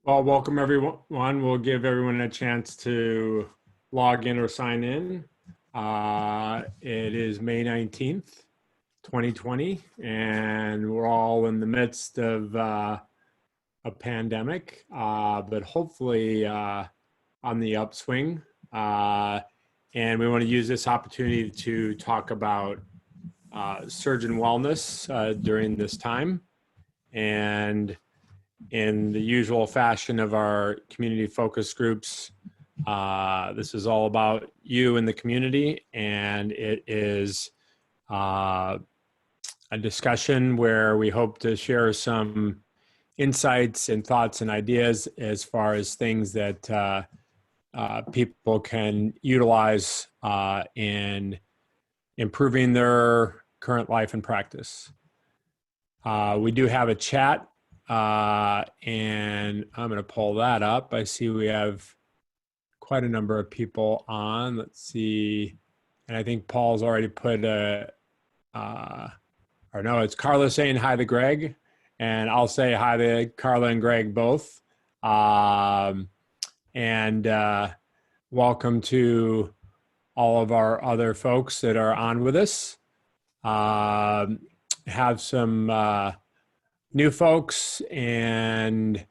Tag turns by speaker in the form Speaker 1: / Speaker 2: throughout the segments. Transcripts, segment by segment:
Speaker 1: Well, welcome everyone. We'll give everyone a chance to log in or sign in. It is May 19th, 2020, and we're all in the midst of a pandemic, but hopefully on the upswing. And we want to use this opportunity to talk about surgeon wellness during this time. And in the usual fashion of our community focus groups, this is all about you and the community, and it is a discussion where we hope to share some insights and thoughts and ideas as far as things that people can utilize in improving their current life and practice. We do have a chat, and I'm going to pull that up. I see we have quite a number of people on. Let's see. And I think Paul's already put or no, it's Carla saying hi to Greg, and I'll say hi to Carla and Greg both. And welcome to all of our other folks that are on with us. Have some new folks and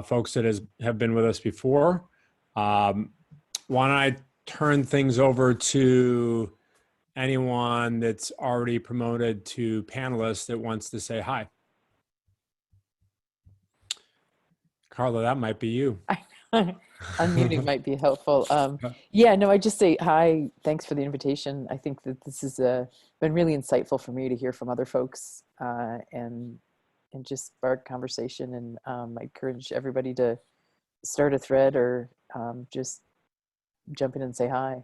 Speaker 1: folks that have been with us before. Why don't I turn things over to anyone that's already promoted to panelists that wants to say hi? Carla, that might be you.
Speaker 2: Unmuting might be helpful. Yeah, no, I just say hi. Thanks for the invitation. I think that this has been really insightful for me to hear from other folks and just spark conversation. And I encourage everybody to start a thread or just jump in and say hi.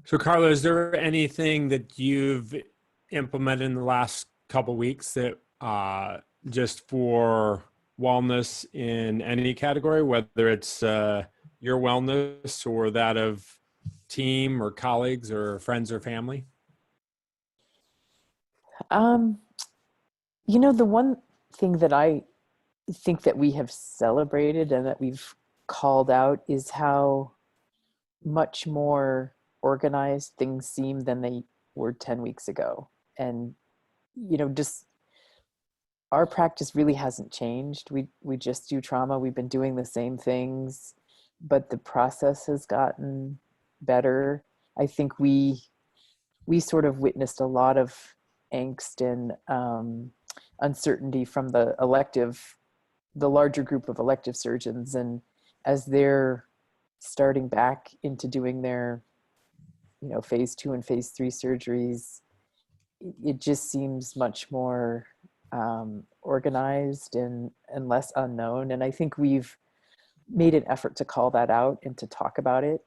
Speaker 1: So Carla, is there anything that you've implemented in the last couple of weeks that just for wellness in any category, whether it's your wellness or that of team or colleagues or friends or family?
Speaker 2: You know, the one thing that I think that we have celebrated and that we've called out is how much more organized things seem than they were 10 weeks ago. And, you know, just our practice really hasn't changed. We just do trauma. We've been doing the same things, but the process has gotten better. I think we sort of witnessed a lot of angst and uncertainty from the larger group of elective surgeons. And as they're starting back into doing their, you know, phase 2 and phase 3 surgeries, it just seems much more organized and less unknown. And I think we've made an effort to call that out and to talk about it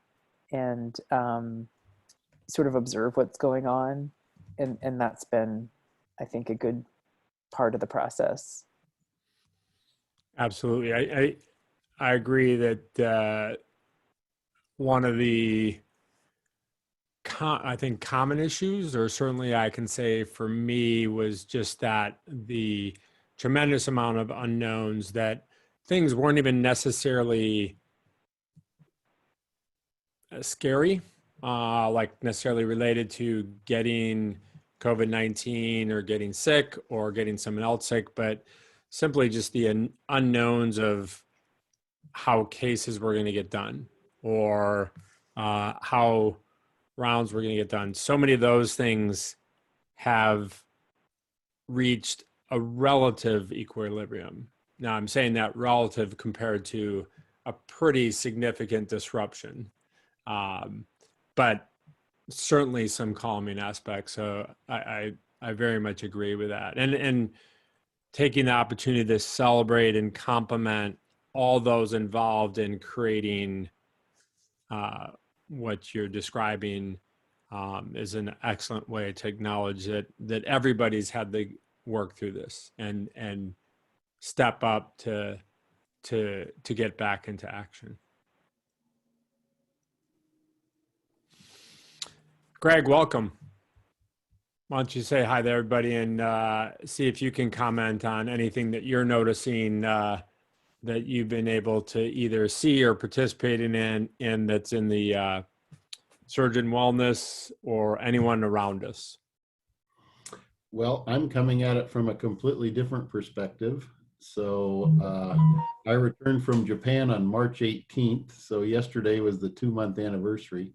Speaker 2: and sort of observe what's going on. And that's been, I think, a good part of the process.
Speaker 1: Absolutely. I agree that one of the I think common issues, or certainly I can say for me, was just that the tremendous amount of unknowns, that things weren't even necessarily scary, like necessarily related to getting COVID-19 or getting sick or getting someone else sick, but simply just the unknowns of how cases were going to get done or how rounds were going to get done. So many of those things have reached a relative equilibrium. Now, I'm saying that relative compared to a pretty significant disruption, but certainly some calming aspects. So I very much agree with that. And taking the opportunity to celebrate and compliment all those involved in creating what you're describing is an excellent way to acknowledge that everybody's had to work through this and step up to get back into action. Greg, welcome. Why don't you say hi to everybody and see if you can comment on anything that you're noticing that you've been able to either see or participate in that's in the surgeon wellness or anyone around us.
Speaker 3: Well, I'm coming at it from a completely different perspective. So I returned from Japan on March 18th. So yesterday was the 2-month anniversary.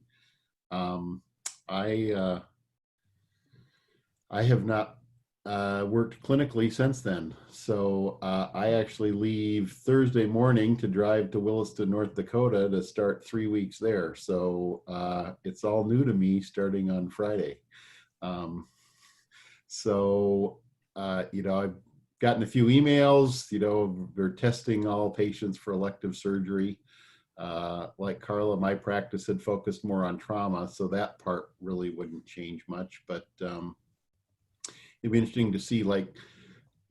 Speaker 3: Um, I I have not worked clinically since then. So I actually leave Thursday morning to drive to Williston, North Dakota to start 3 weeks there. So it's all new to me starting on Friday. Um, I've gotten a few emails, they're testing all patients for elective surgery. Like Carla, my practice had focused more on trauma, so that part really wouldn't change much. But it'd be interesting to see,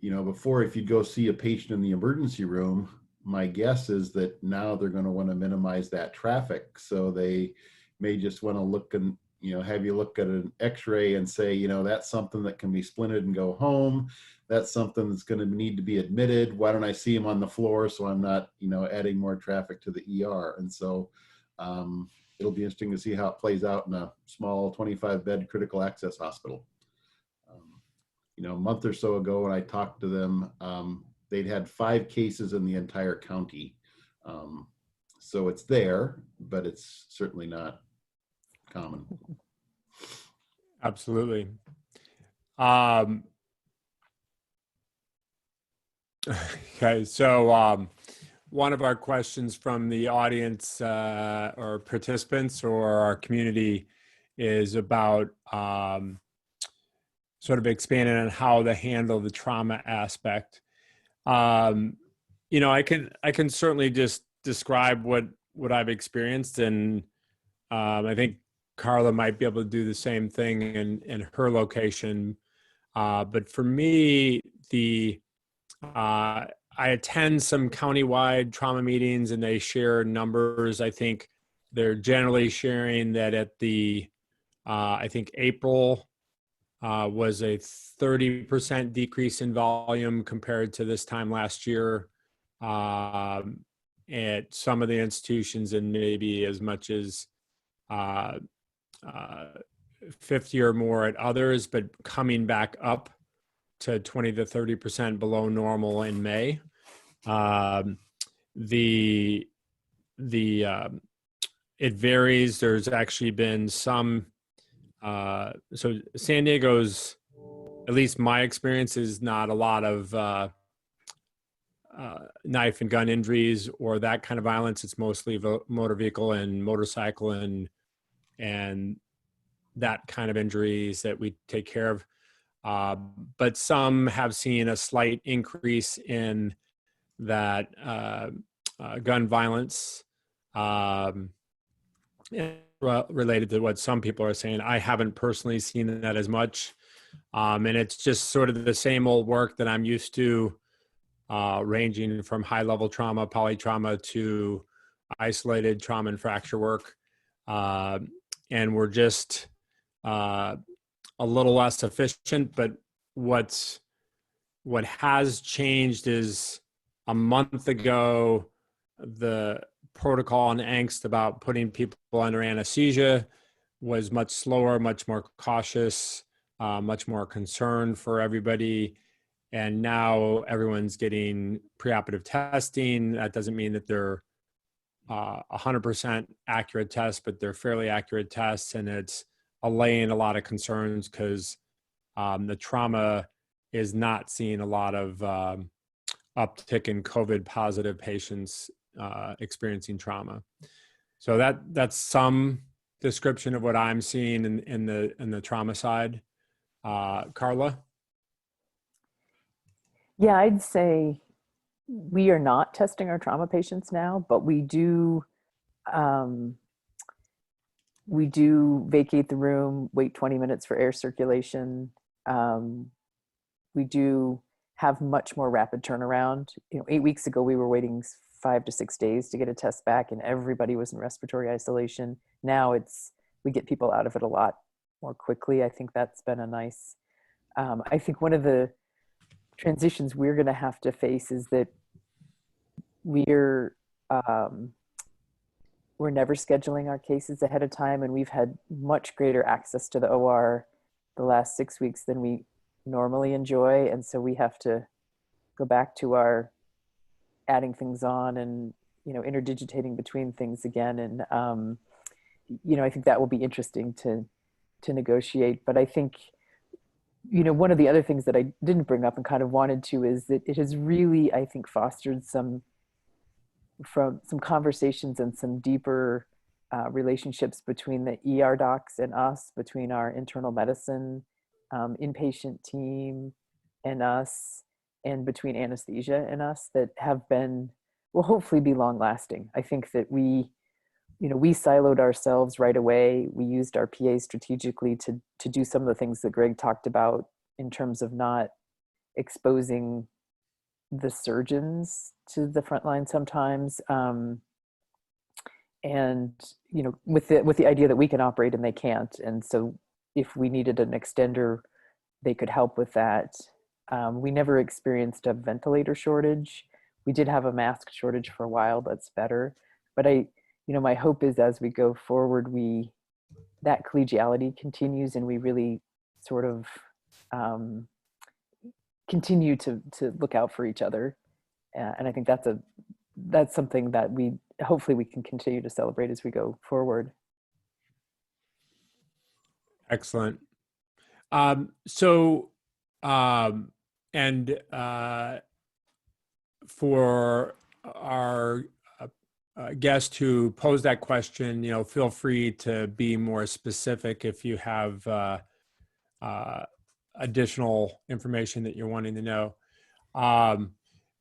Speaker 3: before, if you'd go see a patient in the emergency room, my guess is that now they're going to want to minimize that traffic. So they may just want to look and, have you look at an x-ray and say, that's something that can be splinted and go home. That's something that's going to need to be admitted. Why don't I see him on the floor so I'm not, adding more traffic to the ER? And so it'll be interesting to see how it plays out in a small 25-bed critical access hospital. A month or so ago when I talked to them, they'd had 5 cases in the entire county. So it's there, but it's certainly not common.
Speaker 1: Absolutely. Okay, so one of our questions from the audience or participants or our community is about sort of expanding on how to handle the trauma aspect. I can certainly just describe what I've experienced, and I think Carla might be able to do the same thing in her location. But for me, I attend some countywide trauma meetings, and they share numbers. I think they're generally sharing that at the I think April was a 30% decrease in volume compared to this time last year at some of the institutions, and maybe as much as 50 or more at others, but coming back up to 20 to 30% below normal in May. It varies. There's actually been some. So San Diego's, at least my experience, is not a lot of knife and gun injuries or that kind of violence. It's mostly motor vehicle and motorcycle and that kind of injuries that we take care of. But some have seen a slight increase in that gun violence related to what some people are saying. I haven't personally seen that as much. And it's just sort of the same old work that I'm used to, ranging from high-level trauma, polytrauma, to isolated trauma and fracture work. And we're just a little less efficient, but what has changed is a month ago, the protocol and angst about putting people under anesthesia was much slower, much more cautious, much more concerned for everybody. And now everyone's getting preoperative testing. That doesn't mean that they're 100% accurate tests, but they're fairly accurate tests, and it's allaying a lot of concerns because the trauma is not seeing a lot of uptick in COVID positive patients experiencing trauma. So that's some description of what I'm seeing in the trauma side. Carla?
Speaker 2: Yeah, I'd say we are not testing our trauma patients now, but we do vacate the room, wait 20 minutes for air circulation. We do have much more rapid turnaround. 8 weeks ago, we were waiting 5 to 6 days to get a test back, and everybody was in respiratory isolation. Now we get people out of it a lot more quickly. I think that's been a nice, I think one of the transitions we're going to have to face is that we're um, we're never scheduling our cases ahead of time, and we've had much greater access to the OR the last 6 weeks than we normally enjoy, and so we have to go back to our adding things on and interdigitating between things again, and I think that will be interesting to negotiate. But I think one of the other things that I didn't bring up and kind of wanted to is that it has really, I think, fostered some conversations and some deeper relationships between the ER docs and us, between our internal medicine inpatient team and us, and between anesthesia and us, that have been, will hopefully be long lasting. I think that we siloed ourselves right away. We used our PA strategically to do some of the things that Greg talked about in terms of not exposing the surgeons to the front line sometimes, and with the idea that we can operate and they can't, and so if we needed an extender, they could help with that. We never experienced a ventilator shortage. We did have a mask shortage for a while. That's better. But my hope is as we go forward, that collegiality continues, and we really sort of continue to look out for each other. And I think that's something that hopefully we can continue to celebrate as we go forward.
Speaker 1: Excellent. For our guest who posed that question, feel free to be more specific if you have additional information that you're wanting to know.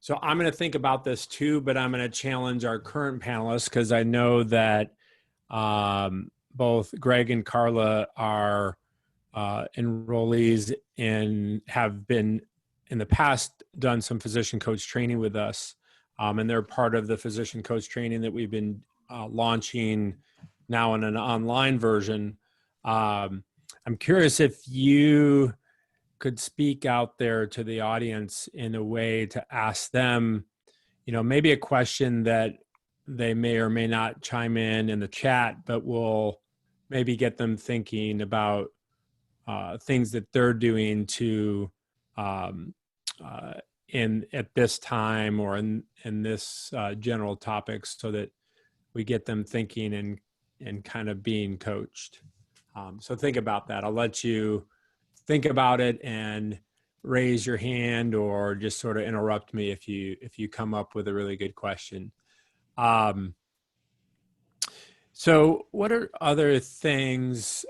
Speaker 1: So I'm going to think about this too, but I'm going to challenge our current panelists, because I know that both Greg and Carla are enrollees and have been in the past done some physician coach training with us. And they're part of the physician coach training that we've been launching now in an online version. I'm curious if you could speak out there to the audience in a way to ask them, maybe a question that they may or may not chime in the chat, but will maybe get them thinking about things that they're doing to at this time or in this general topics, so that we get them thinking and kind of being coached. So think about that. I'll let you think about it and raise your hand, or just sort of interrupt me if you come up with a really good question. So what are other things?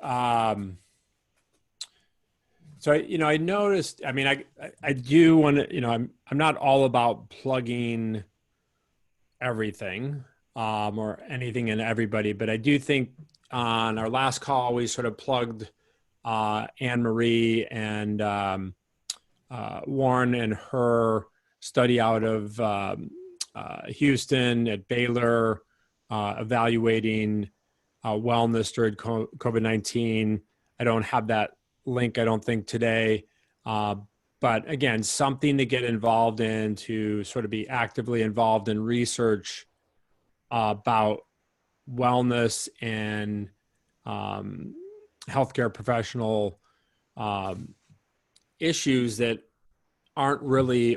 Speaker 1: So, I noticed, I do want to, I'm not all about plugging everything or anything and everybody, but I do think on our last call, we sort of plugged Anne Marie and Warren and her study out of Houston at Baylor, evaluating wellness during COVID-19. I don't have that link, I don't think, today. But again, something to get involved in, to sort of be actively involved in research about wellness and healthcare professional issues that aren't really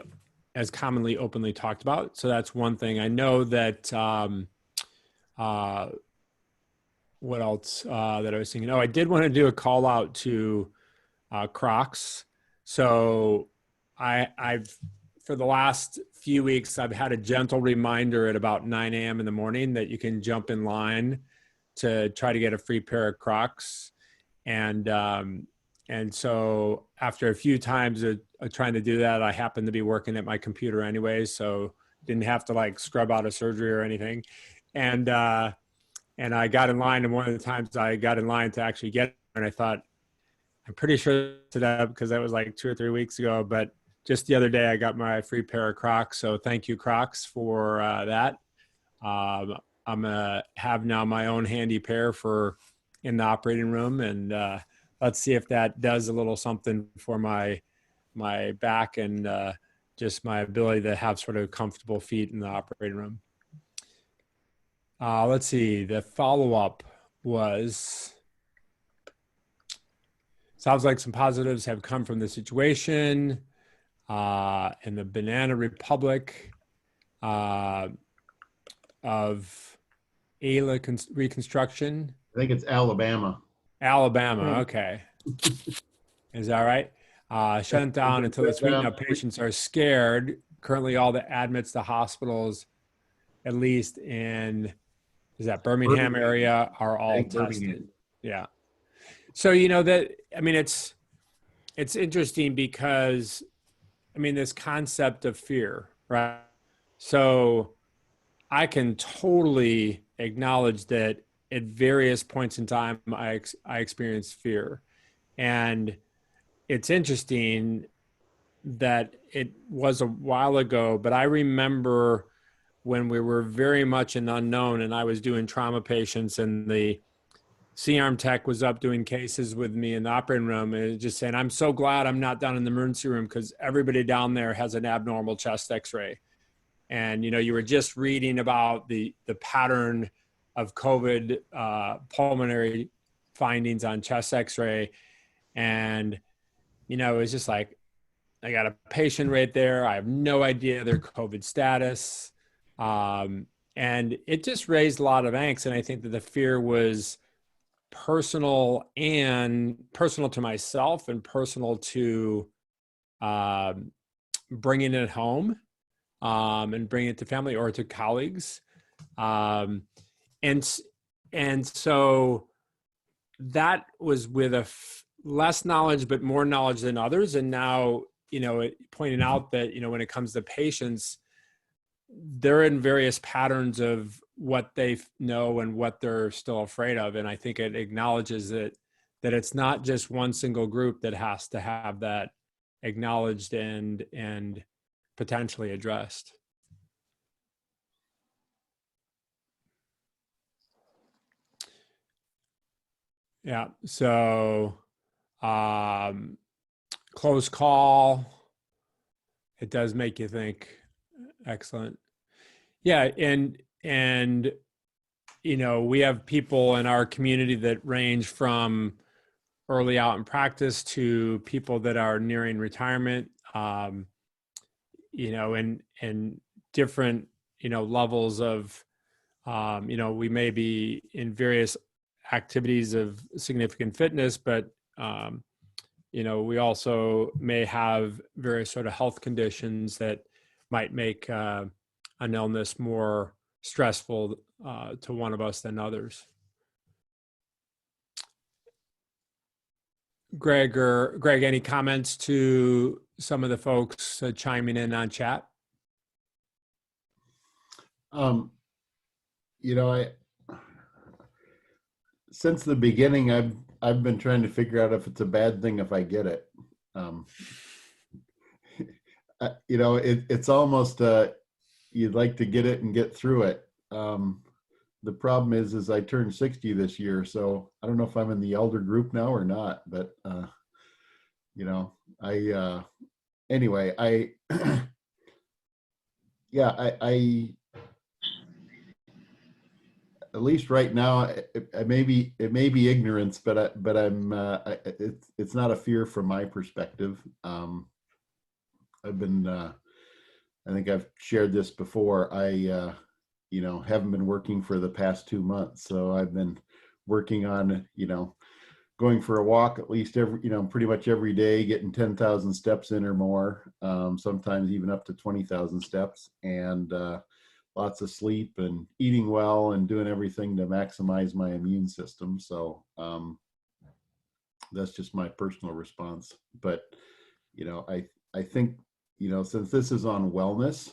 Speaker 1: as commonly openly talked about. So that's one thing. I know that, what else that I was thinking? Oh, I did want to do a call out to Crocs. So I've, for the last few weeks, I've had a gentle reminder at about 9 a.m. in the morning that you can jump in line to try to get a free pair of Crocs. And so after a few times of trying to do that, I happened to be working at my computer anyway, so didn't have to scrub out of surgery or anything. And I got in line, and one of the times I got in line to actually get it, and I thought, I'm pretty sure to that because that was 2 or 3 weeks ago, but just the other day I got my free pair of Crocs. So thank you, Crocs, for that. I'm gonna have now my own handy pair for in the operating room, and let's see if that does a little something for my back and just my ability to have sort of comfortable feet in the operating room. Let's see. The follow-up was, sounds like some positives have come from the situation in the Banana Republic of ALA reconstruction.
Speaker 3: I think it's Alabama.
Speaker 1: Alabama, okay. Is that right? Shut down until this week. Now patients are scared. Currently, all the admits to hospitals, at least in, is that Birmingham area, are all tested. Yeah. So, you know, that, I mean, it's interesting because, I mean, this concept of fear, right? So I can totally acknowledge that at various points in time, I experienced fear. And it's interesting that it was a while ago, but I remember when we were very much an unknown and I was doing trauma patients and the C-arm tech was up doing cases with me in the operating room and just saying, I'm so glad I'm not down in the emergency room because everybody down there has an abnormal chest x-ray. And, you know, you were just reading about the pattern of COVID pulmonary findings on chest x-ray. And, you know, it was just like, I got a patient right there. I have no idea their COVID status. And it just raised a lot of angst. And I think that the fear was personal to myself and personal to bringing it home and bringing it to family or to colleagues. And so that was with less knowledge, but more knowledge than others. And now, you know, pointing out that, you know, when it comes to patients, they're in various patterns of what they know and what they're still afraid of. And I think it acknowledges that it's not just one single group that has to have that acknowledged and potentially addressed. Yeah. So, close call. It does make you think. Excellent. Yeah. And, you know, we have people in our community that range from early out in practice to people that are nearing retirement, you know, and different, you know, levels of, you know, we may be in various activities of significant fitness, but, you know, we also may have various sort of health conditions that might make an illness more stressful to one of us than others. Greg, any comments to some of the folks chiming in on chat?
Speaker 3: You know, since the beginning, I've been trying to figure out if it's a bad thing if I get it. You know, it's almost you'd like to get it and get through it. The problem is I turned 60 this year, so I don't know if I'm in the elder group now or not. But you know, anyway, yeah, I at least right now, it may be ignorance, but I'm it's not a fear from my perspective. I've been I think I've shared this before. I you know, haven't been working for the past 2 months, so I've been working on, you know, going for a walk at least every, you know, pretty much every day, getting 10,000 steps in or more, sometimes even up to 20,000 steps, and lots of sleep and eating well and doing everything to maximize my immune system. So that's just my personal response. But, you know, I think, you know, since this is on wellness,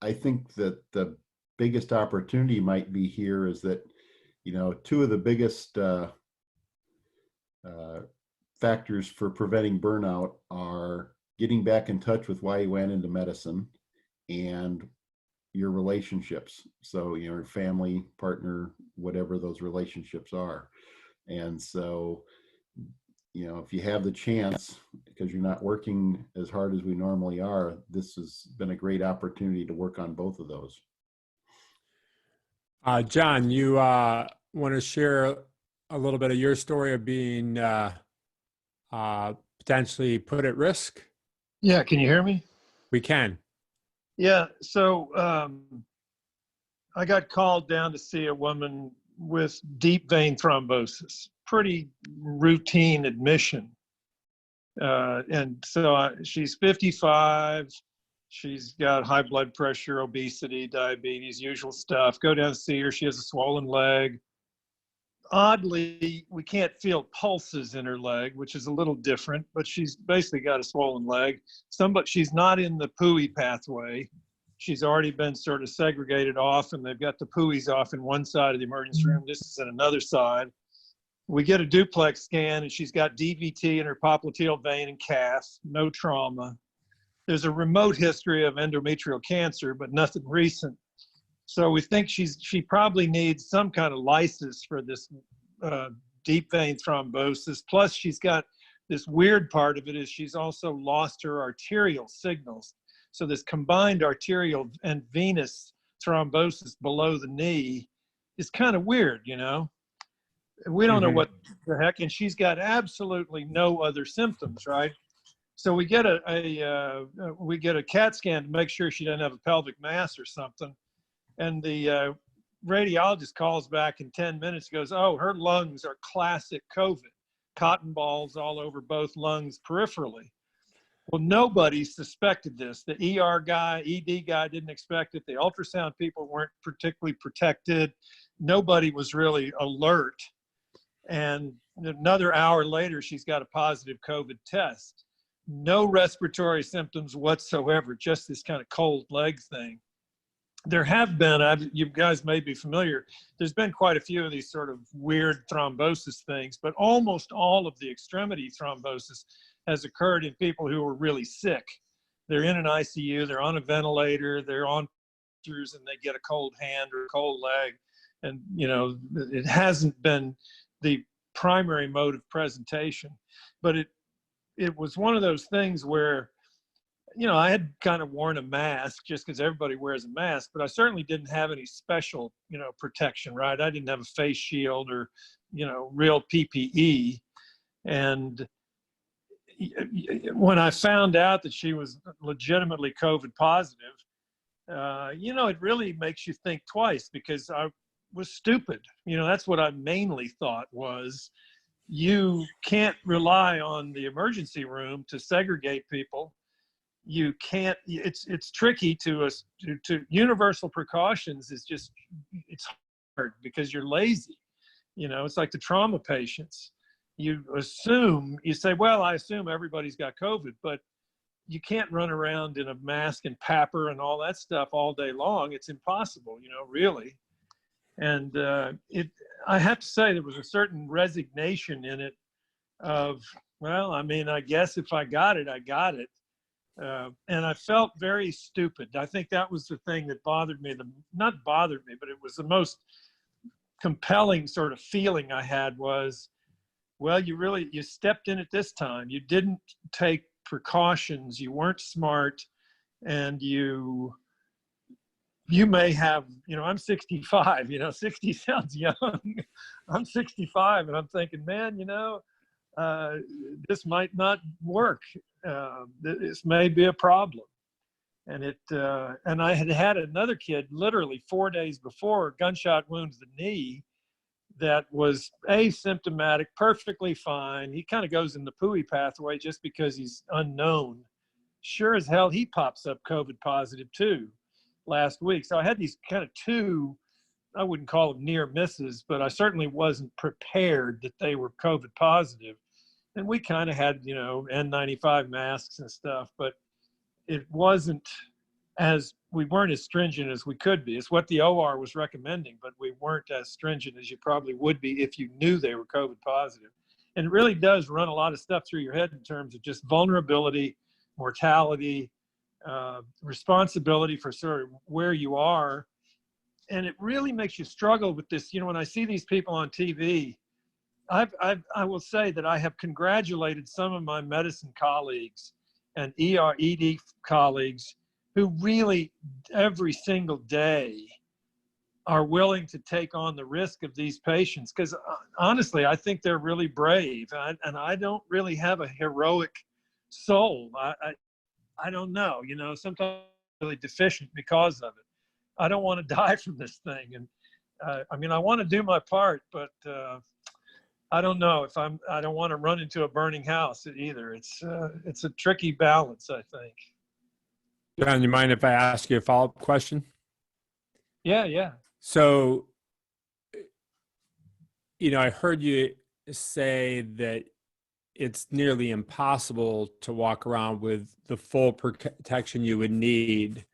Speaker 3: I think that the biggest opportunity might be here is that, you know, two of the biggest factors for preventing burnout are getting back in touch with why you went into medicine and your relationships. So, you know, your family, partner, whatever those relationships are. And so, if you have the chance, because you're not working as hard as we normally are, this has been a great opportunity to work on both of those.
Speaker 1: John, you want to share a little bit of your story of being potentially put at risk?
Speaker 4: Yeah, can you hear me?
Speaker 1: We can.
Speaker 4: Yeah, so I got called down to see a woman with deep vein thrombosis, pretty routine admission. And so she's 55, she's got high blood pressure, obesity, diabetes, usual stuff. Go down to see her, she has a swollen leg. Oddly, we can't feel pulses in her leg, which is a little different, but she's basically got a swollen leg. She's not in the PUI pathway. She's already been sort of segregated off, and they've got the PUIs off in one side of the emergency room. This is in another side. We get a duplex scan, and she's got DVT in her popliteal vein and calf, no trauma. There's a remote history of endometrial cancer, but nothing recent. So we think she probably needs some kind of lysis for this deep vein thrombosis. Plus, she's got this weird part of it is she's also lost her arterial signals. So this combined arterial and venous thrombosis below the knee is kind of weird, We don't know what the heck, and she's got absolutely no other symptoms, right? So we get a CAT scan to make sure she doesn't have a pelvic mass or something. And the radiologist calls back in 10 minutes, goes, oh, her lungs are classic COVID, cotton balls all over both lungs peripherally. Well, nobody suspected this. The ER guy, ED guy didn't expect it. The ultrasound people weren't particularly protected. Nobody was really alert. And another hour later, she's got a positive COVID test. No respiratory symptoms whatsoever, just this kind of cold leg thing. There have been, you guys may be familiar, there's been quite a few of these sort of weird thrombosis things, but almost all of the extremity thrombosis has occurred in people who are really sick. They're in an ICU, they're on a ventilator, they're on and they get a cold hand or a cold leg. And, it hasn't been the primary mode of presentation, but it was one of those things where, I had kind of worn a mask just because everybody wears a mask, but I certainly didn't have any special, protection, right? I didn't have a face shield or, real PPE. And when I found out that she was legitimately COVID positive, it really makes you think twice because I was stupid. That's what I mainly thought was you can't rely on the emergency room to segregate people. You can't, it's tricky to universal precautions is just, it's hard because you're lazy. It's like the trauma patients. You say, well, I assume everybody's got COVID, but you can't run around in a mask and PAPR and all that stuff all day long. It's impossible, really. And I have to say there was a certain resignation in it of, well, I guess if I got it, I got it. And I felt very stupid. I think that was the thing that bothered me. Not bothered me, but it was the most compelling sort of feeling I had was, well, you stepped in at this time. You didn't take precautions. You weren't smart. And you may have, I'm 65, 60 sounds young. I'm 65 and I'm thinking, man, this might not work. This may be a problem. And and I had another kid literally 4 days before, gunshot wound to the knee, that was asymptomatic, perfectly fine. He kind of goes in the PUI pathway just because he's unknown. Sure as hell, he pops up COVID positive too last week. So I had these kind of two, I wouldn't call them near misses, but I certainly wasn't prepared that they were COVID positive. And we kind of had, N95 masks and stuff, but it wasn't we weren't as stringent as we could be. It's what the OR was recommending, but we weren't as stringent as you probably would be if you knew they were COVID positive. And it really does run a lot of stuff through your head in terms of just vulnerability, mortality, responsibility for sort of where you are. And it really makes you struggle with this. When I see these people on TV I will say that I have congratulated some of my medicine colleagues and ED colleagues who really every single day are willing to take on the risk of these patients. Because honestly, I think they're really brave. And I don't really have a heroic soul. I don't know, you know, sometimes I'm really deficient because of it. I don't want to die from this thing. And I mean, I want to do my part, but I don't know if I don't want to run into a burning house either. It's a tricky balance, I think.
Speaker 1: John, you mind if I ask you a follow-up question?
Speaker 4: Yeah, yeah.
Speaker 1: So, you know, I heard you say that it's nearly impossible to walk around with the full protection you would need.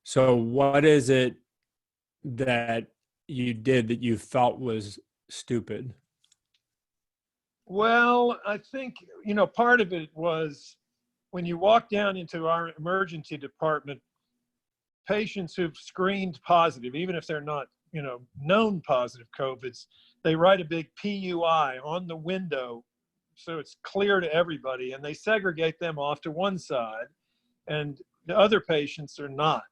Speaker 1: So what is it that you did that you felt was stupid?
Speaker 4: Well, I think, you know, part of it was when you walk down into our emergency department, patients who've screened positive, even if they're not, you know, known positive COVIDs, they write a big PUI on the window so it's clear to everybody, and they segregate them off to one side, and the other patients are not.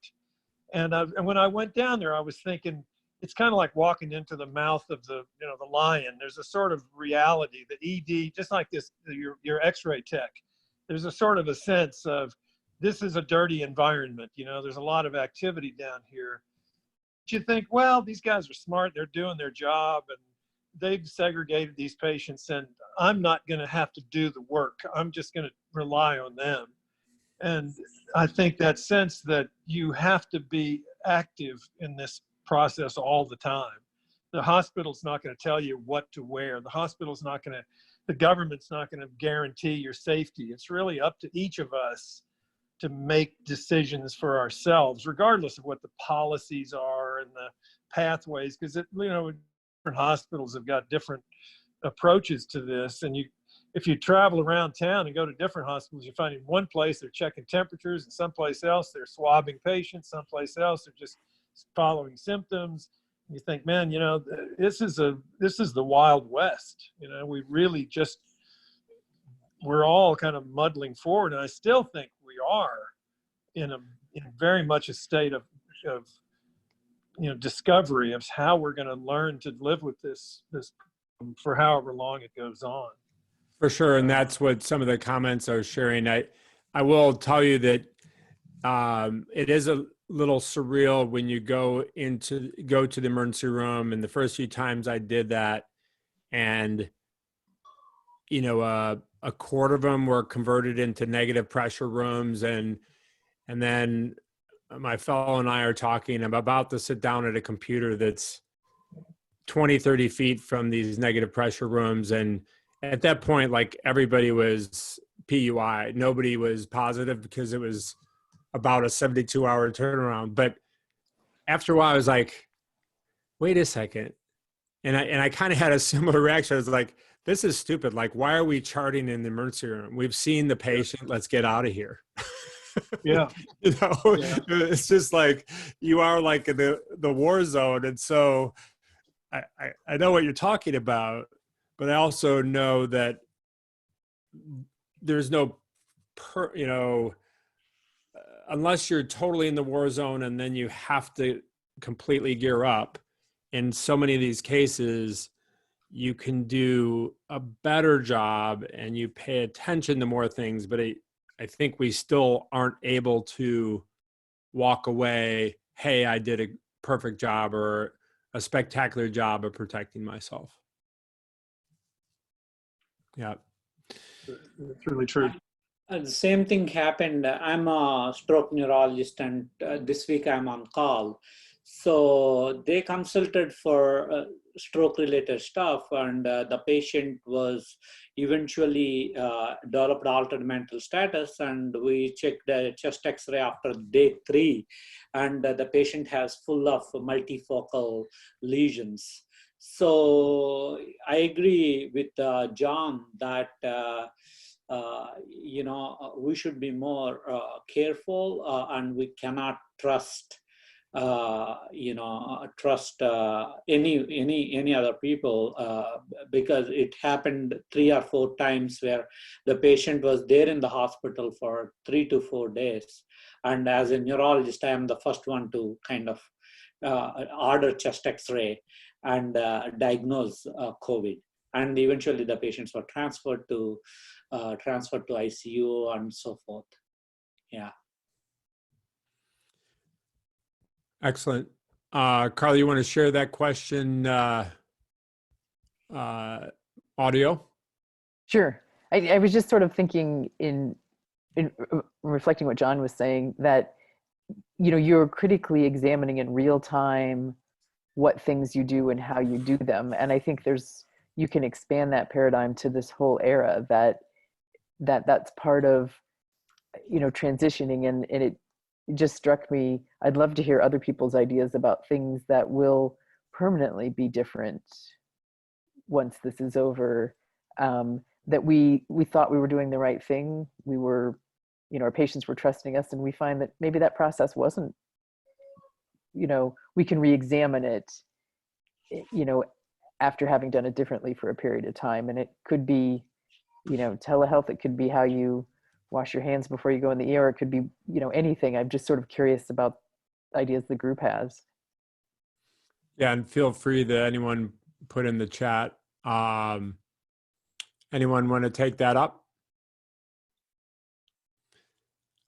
Speaker 4: And when I went down there, I was thinking, it's kind of like walking into the mouth of the, you know, the lion. There's a sort of reality, the ED, just like this, your X-ray tech. There's a sort of a sense of, this is a dirty environment. You know, there's a lot of activity down here. But you think, well, these guys are smart. They're doing their job, and they've segregated these patients, and I'm not going to have to do the work. I'm just going to rely on them. And I think that sense that you have to be active in this process all the time. The hospital's not going to tell you what to wear. The government's not going to guarantee your safety. It's really up to each of us to make decisions for ourselves, regardless of what the policies are and the pathways, because you know, different hospitals have got different approaches to this. And if you travel around town and go to different hospitals, you find in one place they're checking temperatures, and someplace else they're swabbing patients, someplace else they're just following symptoms. You think, man, you know, this is the Wild West. You know, we're all kind of muddling forward, and I still think we are in very much a state of you know, discovery of how we're going to learn to live with this for however long it goes on.
Speaker 1: For sure, and that's what some of the comments I was sharing. I will tell you that it is a little surreal when you go to the emergency room, and the first few times I did that, and you know, a quarter of them were converted into negative pressure rooms, and then my fellow and I are talking. I'm about to sit down at a computer that's 20, 30 feet from these negative pressure rooms, and at that point, like, everybody was PUI. Nobody was positive because it was about a 72-hour turnaround. But after a while, I was like, wait a second. And I kind of had a similar reaction. I was like, this is stupid. Like, why are we charting in the emergency room? We've seen the patient. Let's get out of here.
Speaker 4: Yeah.
Speaker 1: You know, yeah. It's just like, you are like in the war zone. And so I know what you're talking about, but I also know that there's no, you know, unless you're totally in the war zone and then you have to completely gear up. In so many of these cases, you can do a better job and you pay attention to more things, but I think we still aren't able to walk away, hey, I did a perfect job or a spectacular job of protecting myself. Yeah.
Speaker 4: It's really true.
Speaker 5: The same thing happened. I'm a stroke neurologist, and this week I'm on call. So they consulted for stroke-related stuff, and the patient was eventually developed altered mental status, and we checked the chest X-ray after day 3, and the patient has full of multifocal lesions. So I agree with John that you know, we should be more careful, and we cannot trust trust any other people because it happened 3 or 4 times where the patient was there in the hospital for 3 to 4 days. And as a neurologist, I am the first one to kind of order chest X-ray and diagnose COVID. And eventually the patients were transferred to ICU and so forth. Yeah.
Speaker 1: Excellent. Carl, you want to share that question audio?
Speaker 2: Sure. I was just sort of thinking in reflecting what John was saying, that, you're critically examining in real time what things you do and how you do them. And I think you can expand that paradigm to this whole era that's part of, transitioning. And it just struck me, I'd love to hear other people's ideas about things that will permanently be different once this is over. That we thought we were doing the right thing. We were, our patients were trusting us, and we find that maybe that process wasn't, we can re-examine it, after having done it differently for a period of time. And it could be, telehealth, it could be how you wash your hands before you go in the ER. It could be, anything. I'm just sort of curious about ideas the group has.
Speaker 1: Yeah, and feel free to anyone put in the chat. Anyone want to take that up?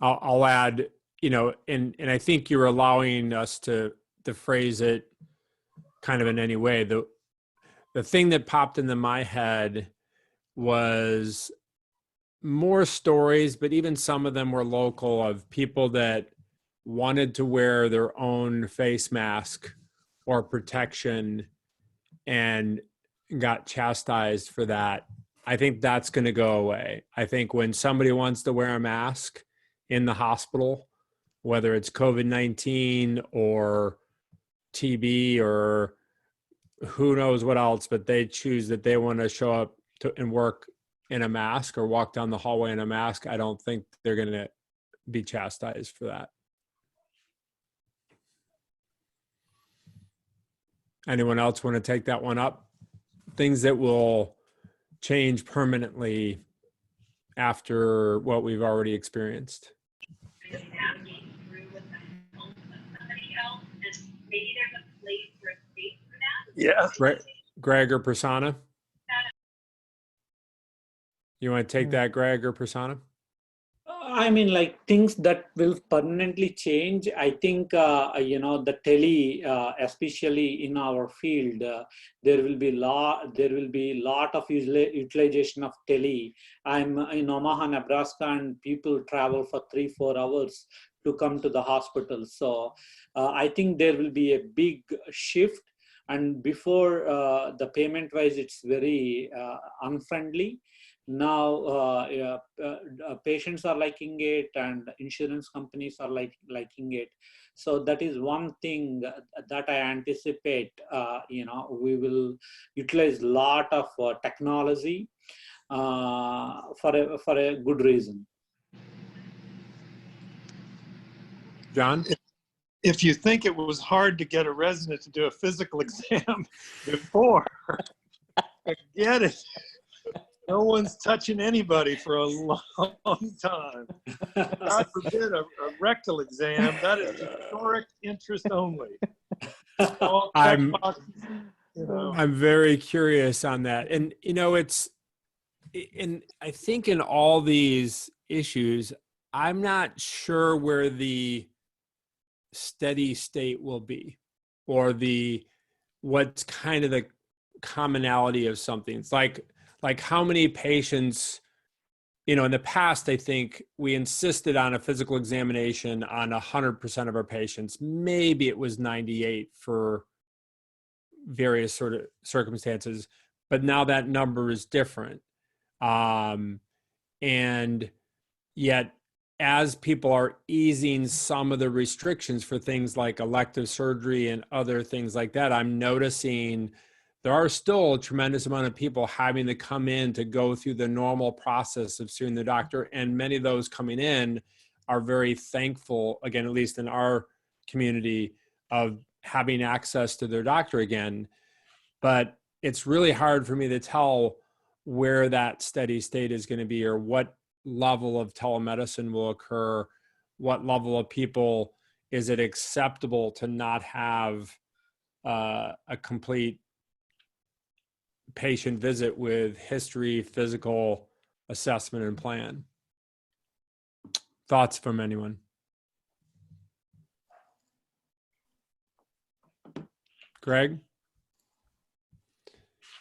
Speaker 1: I'll add, and I think you're allowing us to phrase it kind of in any way. The thing that popped into my head was more stories, but even some of them were local, of people that wanted to wear their own face mask or protection and got chastised for that. I think that's going to go away. I think when somebody wants to wear a mask in the hospital, whether it's COVID-19 or TB or who knows what else, but they choose that they want to show up and work in a mask or walk down the hallway in a mask, I don't think they're going to be chastised for that. Anyone else want to take that one up? Things that will change permanently after what we've already experienced.
Speaker 4: Yeah.
Speaker 1: Greg or Prasanna? You want to take that, Greg or Prasanna?
Speaker 5: I mean, like things that will permanently change. I think, the tele, especially in our field, there will be lot of utilization of tele. I'm in Omaha, Nebraska, and people travel for 3-4 hours to come to the hospital. So I think there will be a big shift. And before the payment wise, it's very unfriendly. Now patients are liking it and insurance companies are liking it. So that is one thing that I anticipate. We will utilize a lot of technology for a good reason.
Speaker 1: John?
Speaker 4: If you think it was hard to get a resident to do a physical exam before, forget it. No one's touching anybody for a long time. God forbid a rectal exam. That is historic interest only.
Speaker 1: I'm very curious on that. And, I think in all these issues, I'm not sure where the steady state will be, or what's kind of the commonality of something. It's like how many patients, in the past, I think we insisted on a physical examination on 100% of our patients. Maybe it was 98 for various sort of circumstances, but now that number is different. And yet, as people are easing some of the restrictions for things like elective surgery and other things like that, I'm noticing there are still a tremendous amount of people having to come in to go through the normal process of seeing the doctor. And many of those coming in are very thankful, again, at least in our community, of having access to their doctor again. But it's really hard for me to tell where that steady state is going to be, or what level of telemedicine will occur, what level of people is it acceptable to not have a complete patient visit with history, physical assessment, and plan. Thoughts from anyone? Greg?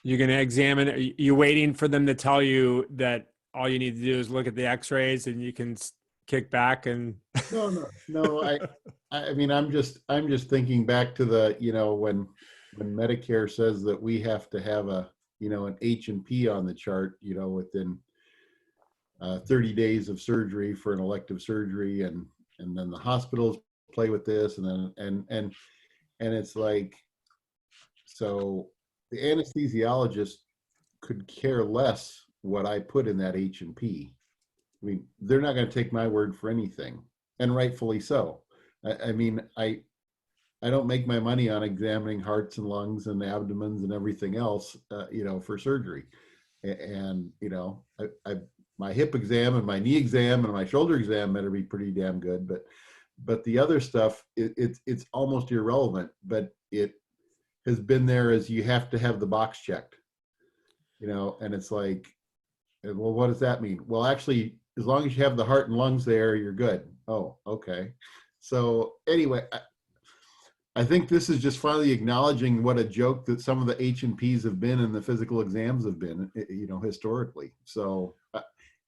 Speaker 1: You're going to examine, are you waiting for them to tell you that all you need to do is look at the x-rays and you can kick back and
Speaker 3: No. I mean, I'm just thinking back to the, when Medicare says that we have to have an H&P on the chart, within 30 days of surgery for an elective surgery, and then the hospitals play with this, and then and it's like, so the anesthesiologist could care less what I put in that H&P. I mean, they're not going to take my word for anything, and rightfully so. I mean, I don't make my money on examining hearts and lungs and abdomens and everything else, for surgery. And my hip exam and my knee exam and my shoulder exam better be pretty damn good. But the other stuff, it's almost irrelevant. But it has been there as you have to have the box checked, and it's like, well, what does that mean? Well, actually, as long as you have the heart and lungs there, you're good. Oh, okay. So anyway, I think this is just finally acknowledging what a joke that some of the H&Ps have been and the physical exams have been, historically. So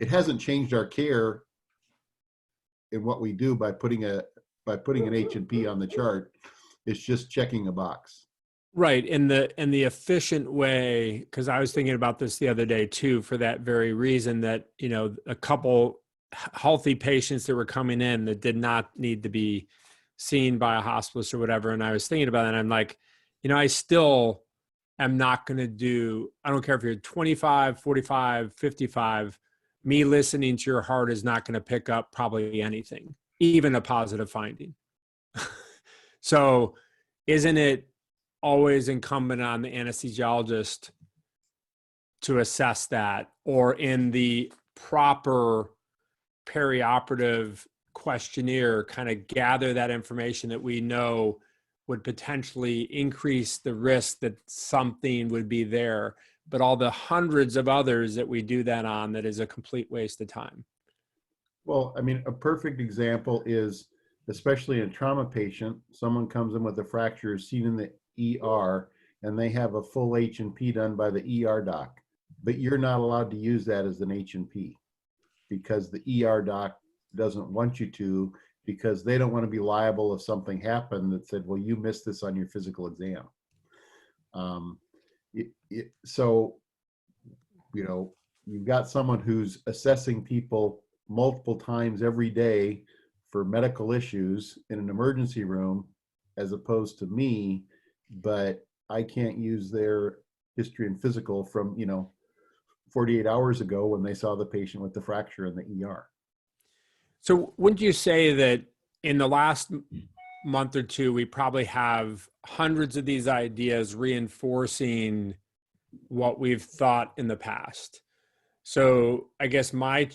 Speaker 3: it hasn't changed our care in what we do by putting an H&P on the chart. It's just checking a box.
Speaker 1: Right. In the efficient way, because I was thinking about this the other day too, for that very reason, that, a couple healthy patients that were coming in that did not need to be seen by a hospitalist or whatever. And I was thinking about it, and I'm like, I still am not going to do, I don't care if you're 25, 45, 55, me listening to your heart is not going to pick up probably anything, even a positive finding. So isn't it always incumbent on the anesthesiologist to assess that, or in the proper perioperative questionnaire, kind of gather that information that we know would potentially increase the risk that something would be there, but all the hundreds of others that we do that on, that is a complete waste of time?
Speaker 3: Well, I mean, a perfect example is, especially in a trauma patient, someone comes in with a fracture, is seen in the ER, and they have a full H&P done by the ER doc, but you're not allowed to use that as an H&P because the ER doc doesn't want you to, because they don't want to be liable if something happened that said, well, you missed this on your physical exam. So, you've got someone who's assessing people multiple times every day for medical issues in an emergency room, as opposed to me, but I can't use their history and physical from, 48 hours ago when they saw the patient with the fracture in the ER.
Speaker 1: So wouldn't you say that in the last month or two, we probably have hundreds of these ideas reinforcing what we've thought in the past? So I guess my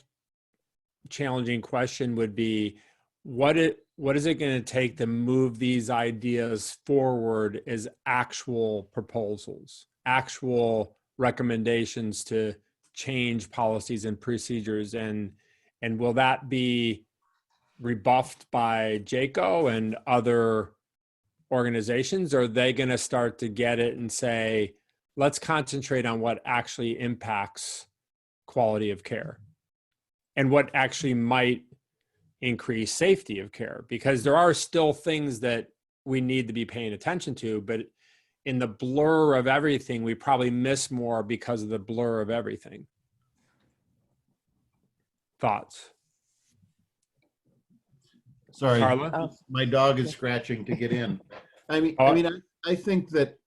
Speaker 1: challenging question would be, what is it going to take to move these ideas forward as actual proposals, actual recommendations to change policies and procedures? And will that be rebuffed by JACO and other organizations? Or are they going to start to get it and say, let's concentrate on what actually impacts quality of care and what actually might increase safety of care? Because there are still things that we need to be paying attention to, but in the blur of everything, we probably miss more because of the blur of everything. Thoughts?
Speaker 3: Sorry,
Speaker 1: Carla?
Speaker 3: my dog is scratching to get in. I think that.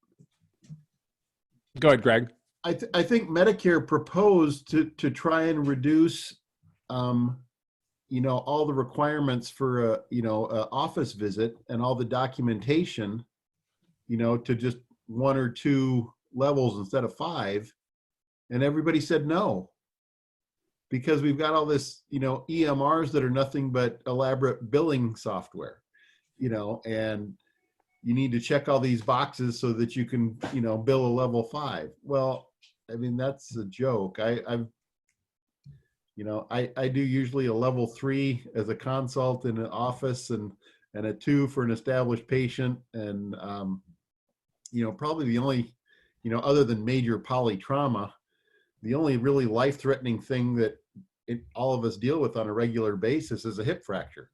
Speaker 1: Go ahead, Greg.
Speaker 3: I think Medicare proposed to try and reduce, all the requirements for a office visit and all the documentation, to just 1 or 2 levels instead of 5. And everybody said no, because we've got all this, EMRs that are nothing but elaborate billing software, and you need to check all these boxes so that you can, bill a level 5. Well, I mean, that's a joke. I do usually a level 3 as a consult in an office, and a 2 for an established patient. And, probably the only, other than major polytrauma, the only really life-threatening thing that all of us deal with on a regular basis is a hip fracture.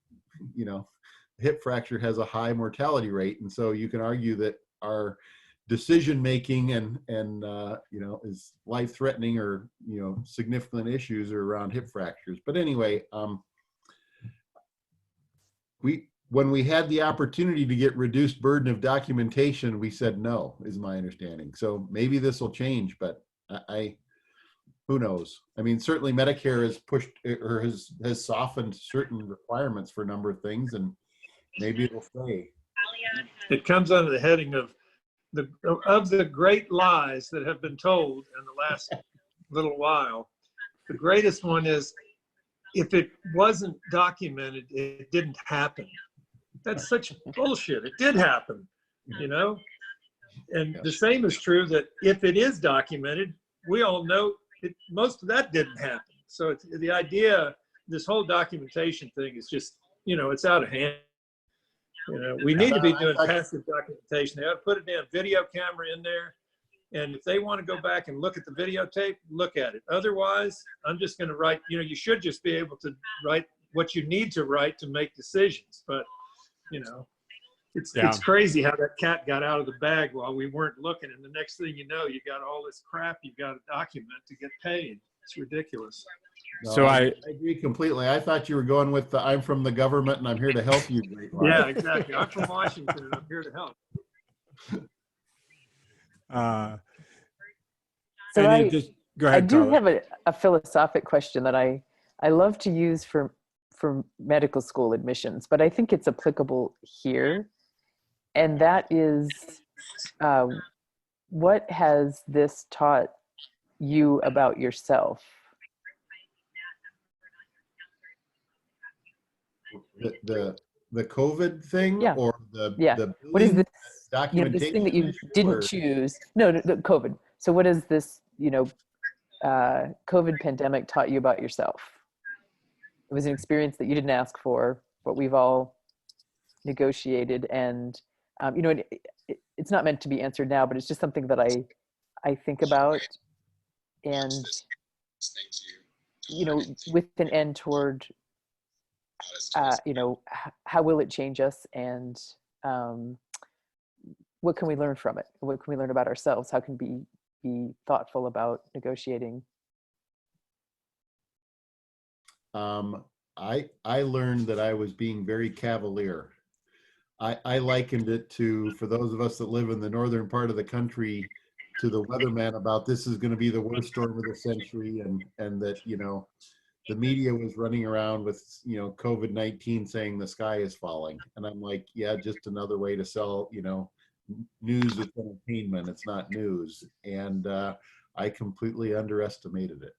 Speaker 3: Hip fracture has a high mortality rate. And so you can argue that our decision-making and is life-threatening or, significant issues are around hip fractures. But anyway, when we had the opportunity to get reduced burden of documentation, we said no, is my understanding. So maybe this will change, but who knows? I mean, certainly Medicare has pushed or has softened certain requirements for a number of things, and maybe it'll stay.
Speaker 4: It comes under the heading of the great lies that have been told in the last little while. The greatest one is, if it wasn't documented, it didn't happen. That's such bullshit. It did happen, And the same is true that if it is documented, we all know most of that didn't happen. So it's the idea, this whole documentation thing is just, it's out of hand. We need to be doing passive documentation. They ought to put a damn video camera in there. And if they want to go back and look at the videotape, look at it. Otherwise, I'm just going to write, you should just be able to write what you need to write to make decisions. But, it's crazy how that cat got out of the bag while we weren't looking. And the next thing you know, you got all this crap you've got to document to get paid. It's ridiculous.
Speaker 3: No,
Speaker 1: So
Speaker 3: I agree completely. I thought you were going with the "I'm from the government and I'm here to help you."
Speaker 4: Yeah, exactly. I'm from Washington and I'm here to help.
Speaker 2: So
Speaker 1: go ahead,
Speaker 2: I do
Speaker 1: Carla.
Speaker 2: have a philosophic question that I love to use for medical school admissions, but I think it's applicable here. And that is, what has this taught you about yourself?
Speaker 3: The COVID thing,
Speaker 2: Yeah.
Speaker 3: or the
Speaker 2: What is this?
Speaker 3: documentation?
Speaker 2: This thing that you didn't choose. No, the COVID. So what is this? COVID pandemic taught you about yourself? It was an experience that you didn't ask for, but we've all negotiated, and it's not meant to be answered now, but it's just something that I think about, and with an end toward how will it change us, and what can we learn from it? What can we learn about ourselves? How can we be thoughtful about negotiating?
Speaker 3: I learned that I was being very cavalier. I likened it to, for those of us that live in the northern part of the country, to the weatherman about this is going to be the worst storm of the century, and that the media was running around with COVID-19 saying the sky is falling, and I'm like, yeah, just another way to sell news is entertainment. It's not news, and I completely underestimated it.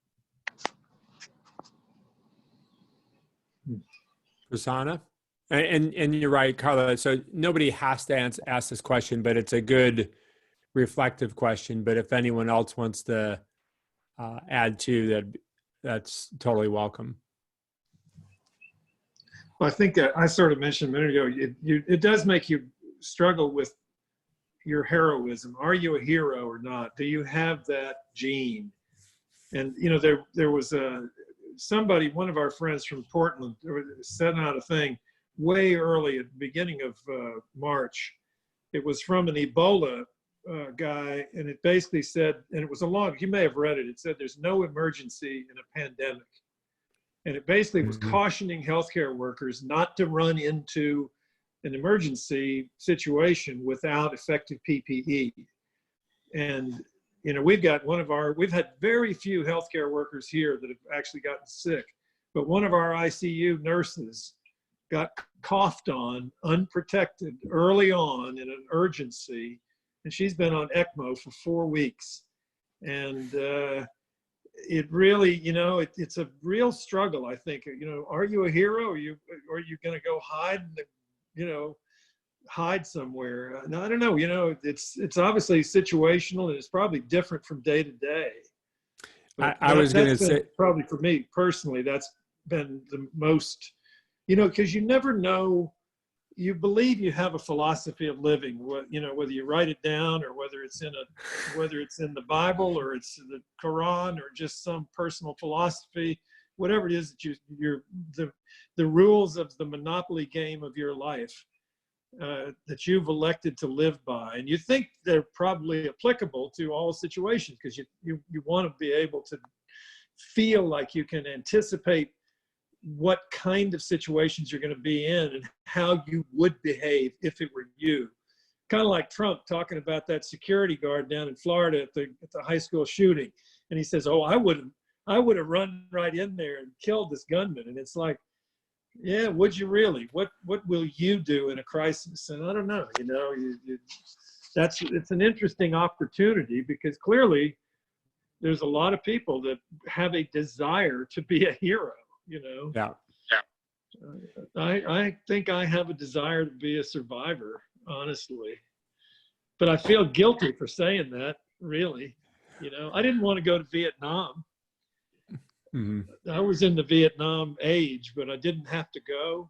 Speaker 1: Prasanna? And you're right, Carla. So nobody has to ask this question, but it's a good reflective question. But if anyone else wants to add to, that's totally welcome.
Speaker 4: Well, I think that I sort of mentioned a minute ago, it does make you struggle with your heroism. Are you a hero or not? Do you have that gene? And there was somebody, one of our friends from Portland, sent out a thing way early at the beginning of March. It was from an Ebola guy, and it basically said, and it was you may have read it, it said there's no emergency in a pandemic. And it basically was cautioning healthcare workers not to run into an emergency situation without effective PPE. And we've had very few healthcare workers here that have actually gotten sick. but one of our ICU nurses got coughed on, unprotected, early on in an emergency, and she's been on ECMO for 4 weeks. And it really, it's a real struggle, I think. Are you a hero, or are you going to go hide, hide somewhere? No, I don't know. It's obviously situational, and it's probably different from day to day.
Speaker 1: I was going to say,
Speaker 4: probably for me personally, that's been the most, because you never know. You believe you have a philosophy of living, whether you write it down or whether it's in the Bible or it's in the Quran or just some personal philosophy, whatever it is that the rules of the monopoly game of your life that you've elected to live by. And you think they're probably applicable to all situations because you want to be able to feel like you can anticipate what kind of situations you're going to be in and how you would behave if it were you. Kind of like Trump talking about that security guard down in Florida at the high school shooting. And he says, oh, I would have run right in there and killed this gunman. And it's like, yeah, would you really? What will you do in a crisis? And I don't know, it's an interesting opportunity because clearly there's a lot of people that have a desire to be a hero.
Speaker 1: Yeah.
Speaker 4: I think I have a desire to be a survivor, honestly, but I feel guilty for saying that. Really, I didn't want to go to Vietnam.
Speaker 1: Mm-hmm.
Speaker 4: I was in the Vietnam age, but I didn't have to go.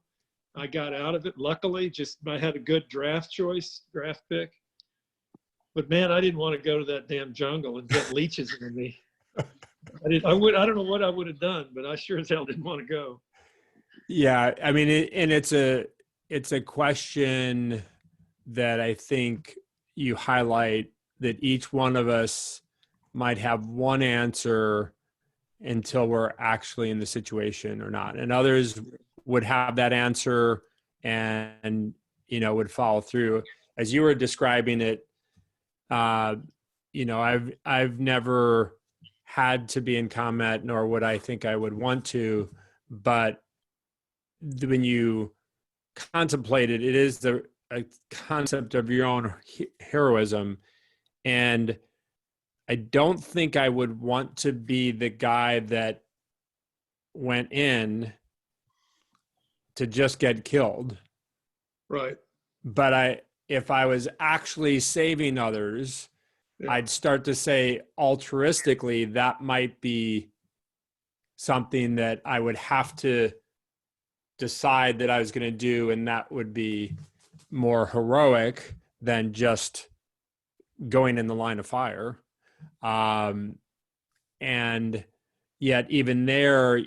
Speaker 4: I got out of it. Luckily, I had a good draft pick. But man, I didn't want to go to that damn jungle and get leeches in me. I don't know what I would have done, but I sure as hell didn't want to go.
Speaker 1: Yeah, I mean, it's a question that I think you highlight that each one of us might have one answer until we're actually in the situation or not, and others would have that answer and would follow through. As you were describing it, I've never had to be in combat, nor would I think I would want to. But when you contemplate it, it is a concept of your own heroism. And I don't think I would want to be the guy that went in to just get killed.
Speaker 4: Right.
Speaker 1: But if I was actually saving others, yeah, I'd start to say altruistically, that might be something that I would have to decide that I was going to do. And that would be more heroic than just going in the line of fire. And yet even there,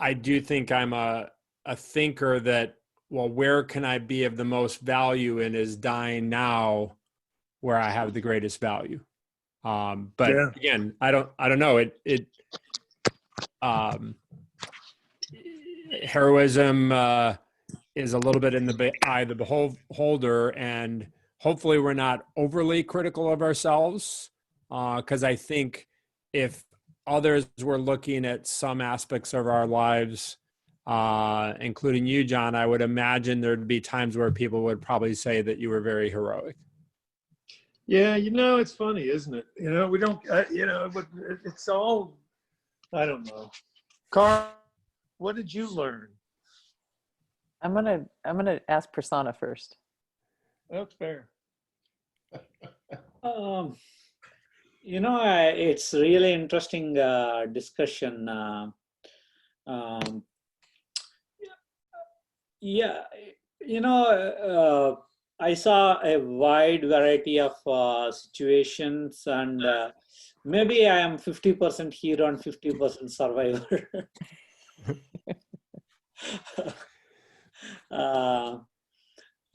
Speaker 1: I do think I'm a thinker that, well, where can I be of the most value in is dying now where I have the greatest value. But yeah, again, I don't know. Heroism is a little bit in the eye of the beholder, and hopefully we're not overly critical of ourselves. Because I think if others were looking at some aspects of our lives, including you, John, I would imagine there'd be times where people would probably say that you were very heroic.
Speaker 4: Yeah, it's funny, isn't it? We don't, it's all, I don't know. Carl, what did you learn?
Speaker 2: I'm gonna ask Prasanna first.
Speaker 4: That's fair.
Speaker 5: It's really interesting discussion. I saw a wide variety of situations, and maybe I am 50% hero and 50% survivor.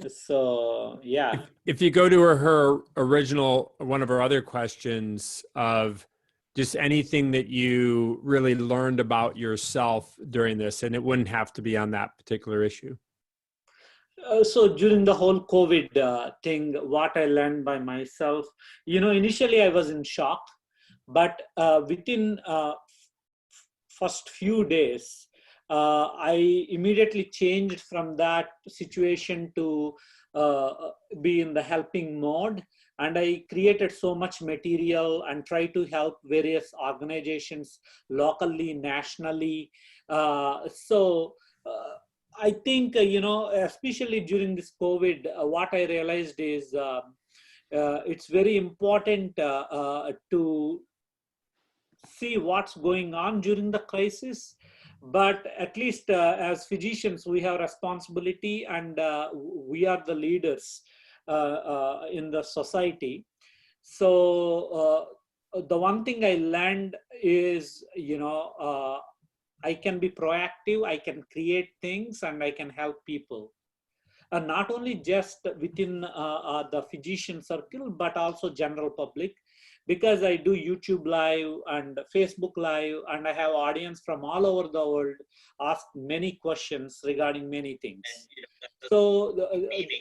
Speaker 5: So yeah.
Speaker 1: If you go to her original, one of her other questions of just anything that you really learned about yourself during this, and it wouldn't have to be on that particular issue.
Speaker 5: So during the whole COVID thing, what I learned by myself, initially I was in shock, but within first few days, I immediately changed from that situation to be in the helping mode. And I created so much material and try to help various organizations locally, nationally. I think, especially during this COVID, what I realized is it's very important to see what's going on during the crisis. But at least as physicians, we have responsibility, and we are the leaders in the society. So the one thing I learned is, I can be proactive, I can create things, and I can help people. And not only just within the physician circle, but also general public, because I do YouTube Live and Facebook Live, and I have audience from all over the world ask many questions regarding many things. So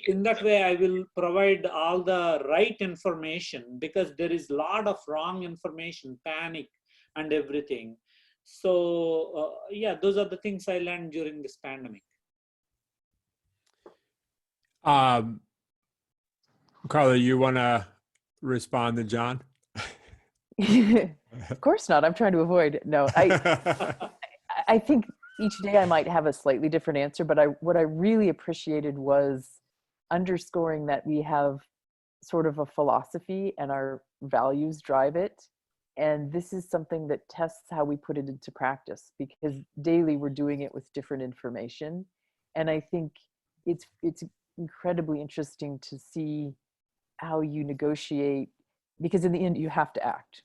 Speaker 5: in that way, I will provide all the right information, because there is a lot of wrong information, panic and everything. So yeah, those are the things I learned during this pandemic.
Speaker 1: Carla, you want to respond to John?
Speaker 2: Of course not. I'm trying to avoid. No, I think each day I might have a slightly different answer, but what I really appreciated was underscoring that we have sort of a philosophy and our values drive it. And this is something that tests how we put it into practice, because daily we're doing it with different information. And I think it's incredibly interesting to see how you negotiate, because in the end you have to act.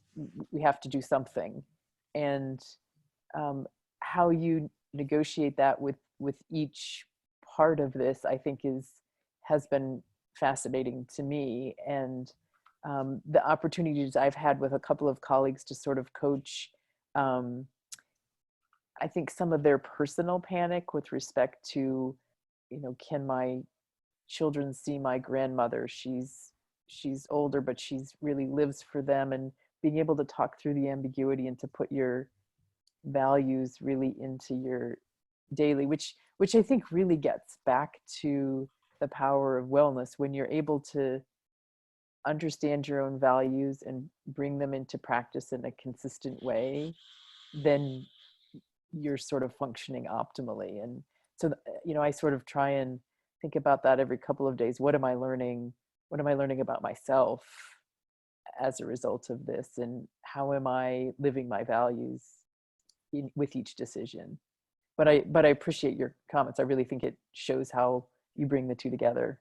Speaker 2: We have to do something. And how you negotiate that with each part of this, I think has been fascinating to me. And the opportunities I've had with a couple of colleagues to sort of coach, I think some of their personal panic with respect to, can my children see my grandmother? She's older, but she's really lives for them, and being able to talk through the ambiguity and to put your values really into your daily, which I think really gets back to the power of wellness. When you're able to understand your own values and bring them into practice in a consistent way, then you're sort of functioning optimally. And so, I sort of try and think about that every couple of days. What am I learning? What am I learning about myself as a result of this? And how am I living my values with each decision? But I appreciate your comments. I really think it shows how you bring the two together.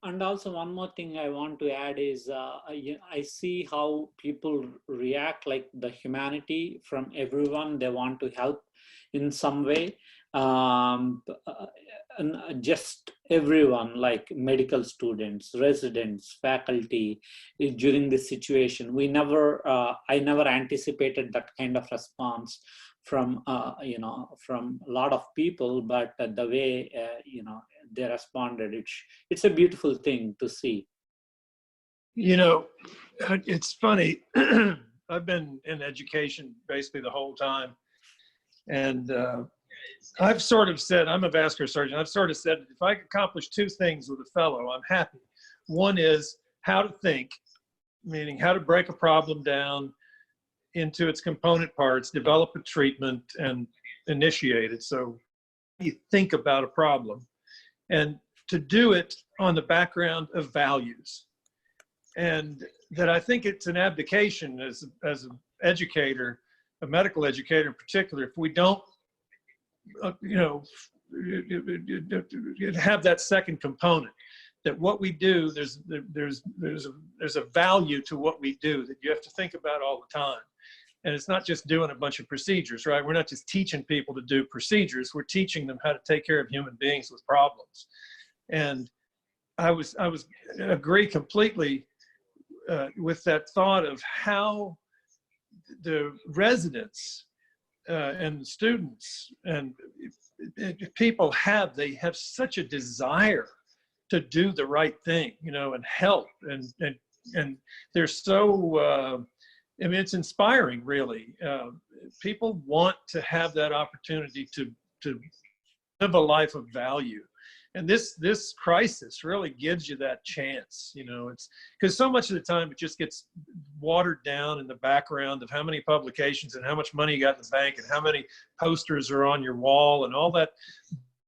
Speaker 5: And also one more thing I want to add is I see how people react, like the humanity from everyone. They want to help in some way. And just everyone, like medical students, residents, faculty, during this situation, I never anticipated that kind of response from from a lot of people, but the way they responded, it's a beautiful thing to see.
Speaker 4: It's funny. I've been in education basically the whole time, and I've sort of said, I'm a vascular surgeon, I've sort of said, if I could accomplish two things with a fellow, I'm happy. One is how to think, meaning how to break a problem down into its component parts, develop a treatment, and initiate it. So you think about a problem, and to do it on the background of values. And that I think it's an abdication as an educator, a medical educator in particular, if we don't have that second component, that what we do, there's a value to what we do that you have to think about all the time. And it's not just doing a bunch of procedures, right? We're not just teaching people to do procedures. We're teaching them how to take care of human beings with problems. And I agree completely with that thought of how the residents and the students and people they have such a desire to do the right thing, and help, and they're so, it's inspiring, really. people want to have that opportunity to live a life of value. And this crisis really gives you that chance. You know, it's because so much of the time it just gets watered down in the background of how many publications and how much money you got in the bank and how many posters are on your wall and all that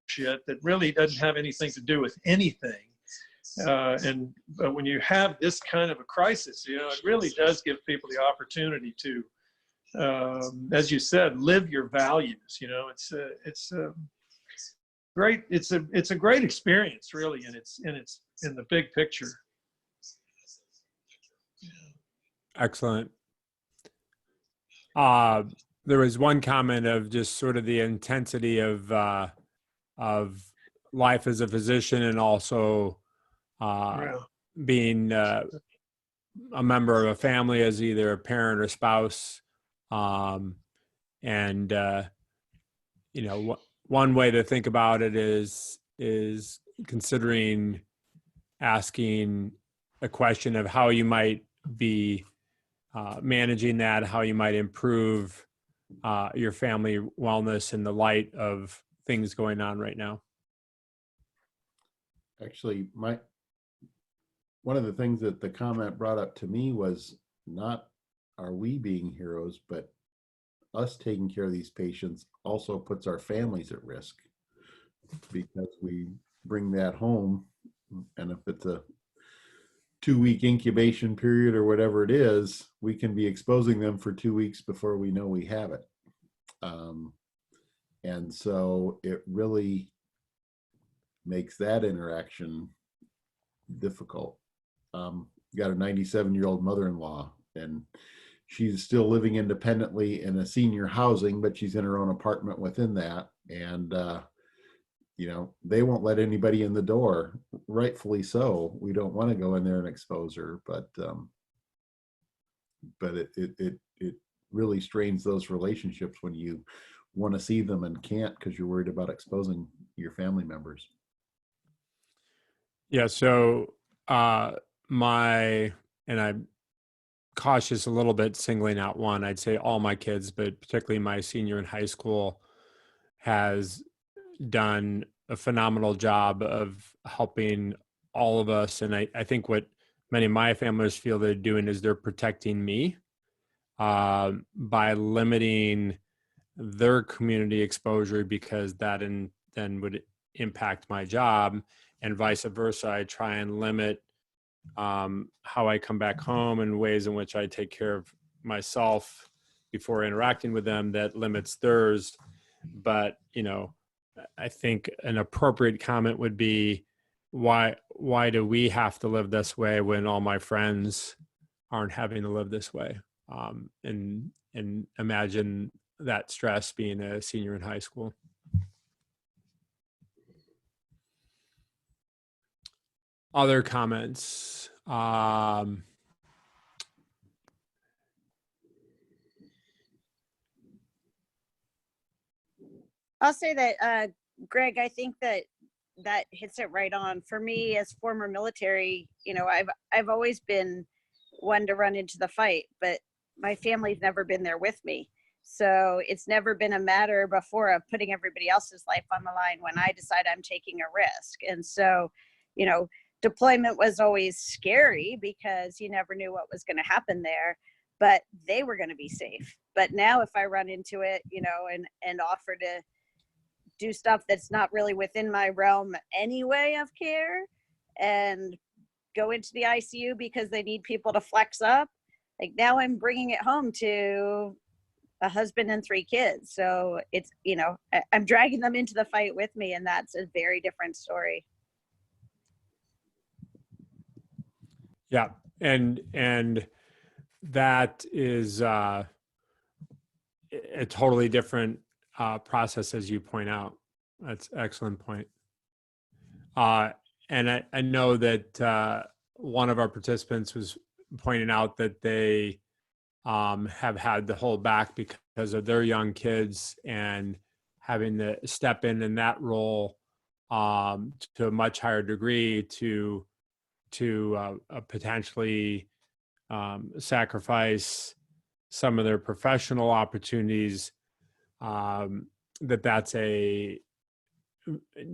Speaker 4: shit that really doesn't have anything to do with anything. But when you have this kind of a crisis, you know, it really does give people the opportunity to, as you said, live your values. You know, it's great. It's a great experience, really, and it's in the big picture.
Speaker 1: Excellent. There was one comment of just sort of the intensity of life as a physician, and also being a member of a family as either a parent or spouse. And you know, one way to think about it is considering asking a question of how you might be managing that, how you might improve your family wellness in the light of things going on right now.
Speaker 3: Actually, one of the things that the comment brought up to me was not are we being heroes, but us taking care of these patients also puts our families at risk, because we bring that home, and if it's a 2-week incubation period or whatever it is, we can be exposing them for 2 weeks before we know we have it. And so it really makes that interaction difficult. Got a 97-year-old mother-in-law, and she's still living independently in a senior housing, but she's in her own apartment within that. And, you know, they won't let anybody in the door, rightfully so. We don't want to go in there and expose her, but it really strains those relationships when you want to see them and can't because you're worried about exposing your family members.
Speaker 1: Yeah. So and I'm cautious a little bit singling out one. I'd say all my kids, but particularly my senior in high school, has done a phenomenal job of helping all of us. And I think what many of my families feel they're doing is they're protecting me by limiting their community exposure, because that then would impact my job, and vice versa. I try and limit how I come back home and ways in which I take care of myself before interacting with them that limits theirs. But, you know, I think an appropriate comment would be, why do we have to live this way when all my friends aren't having to live this way? And imagine that stress being a senior in high school. Other comments?
Speaker 6: I'll say that, Greg, I think that hits it right on. For me, as former military, you know, I've always been one to run into the fight, but my family's never been there with me. So it's never been a matter before of putting everybody else's life on the line when I decide I'm taking a risk. And so, you know, deployment was always scary because you never knew what was going to happen there, but they were going to be safe. But now if I run into it, you know, and offer to do stuff that's not really within my realm anyway of care, and go into the ICU because they need people to flex up, like now I'm bringing it home to a husband and 3 kids. So it's, you know, I'm dragging them into the fight with me, and that's a very different story.
Speaker 1: Yeah. And that is a totally different process, as you point out. That's an excellent point. And I know that one of our participants was pointing out that they have had to hold back because of their young kids, and having to step in that role to a much higher degree to potentially sacrifice some of their professional opportunities, that's a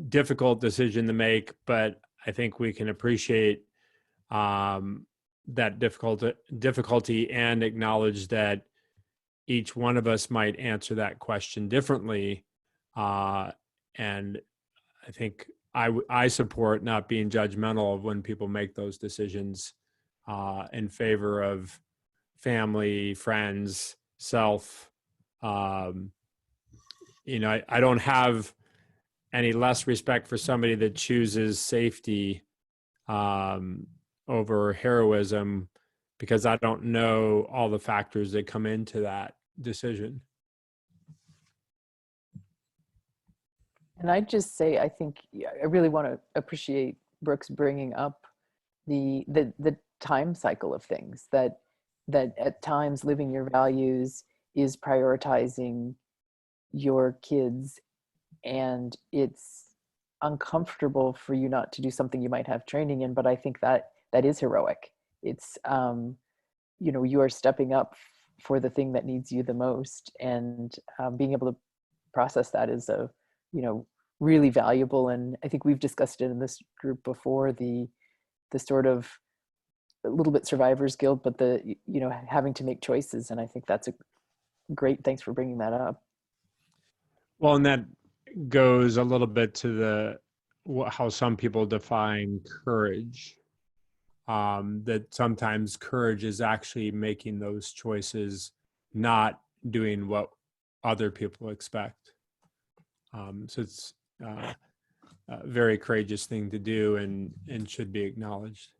Speaker 1: difficult decision to make, but I think we can appreciate that difficulty and acknowledge that each one of us might answer that question differently. And I think I support not being judgmental of when people make those decisions in favor of family, friends, self. I don't have any less respect for somebody that chooses safety over heroism, because I don't know all the factors that come into that decision.
Speaker 2: And I'd just say, I think I really want to appreciate Brooks bringing up the time cycle of things, that at times living your values is prioritizing your kids, and it's uncomfortable for you not to do something you might have training in, but I think that is heroic. It's you are stepping up for the thing that needs you the most, and being able to process that is really valuable. And I think we've discussed it in this group before, the sort of a little bit survivor's guilt, but the having to make choices. And I think that's a great, thanks for bringing that up.
Speaker 1: Well, and that goes a little bit to how some people define courage. That sometimes courage is actually making those choices, not doing what other people expect. So it's a very courageous thing to do, and should be acknowledged.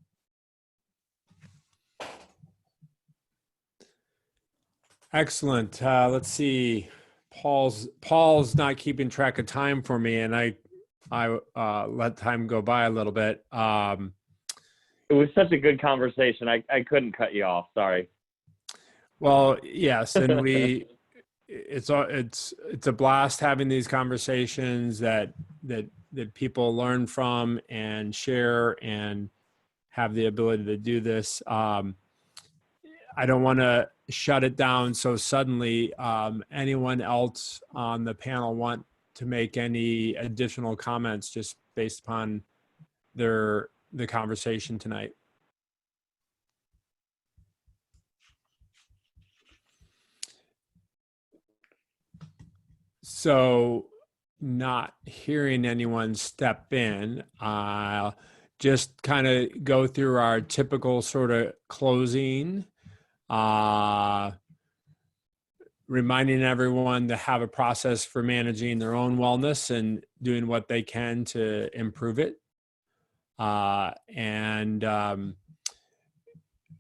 Speaker 1: Excellent. Let's see. Paul's not keeping track of time for me, and I let time go by a little bit.
Speaker 7: It was such a good conversation. I couldn't cut you off. Sorry.
Speaker 1: Well, yes, and it's a blast having these conversations that people learn from and share and have the ability to do this. I don't want to shut it down so suddenly. Anyone else on the panel want to make any additional comments just based upon the conversation tonight? So, not hearing anyone step in, I'll just kind of go through our typical sort of closing, reminding everyone to have a process for managing their own wellness and doing what they can to improve it.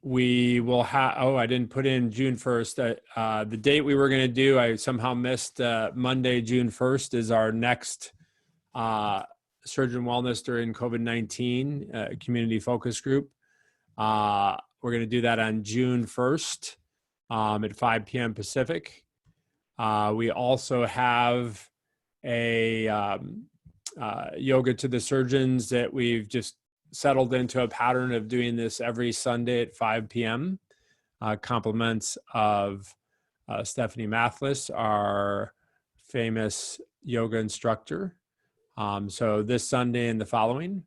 Speaker 1: We will have, I didn't put in June 1st. The date we were going to do, I somehow missed. Monday, June 1st is our next Surgeon Wellness during COVID-19 community focus group. We're going to do that on June 1st at 5 p.m. Pacific. We also have a yoga to the surgeons that we've just settled into a pattern of doing this every Sunday at 5 p.m. Compliments of Stephanie Mathlis, our famous yoga instructor. So this Sunday and the following.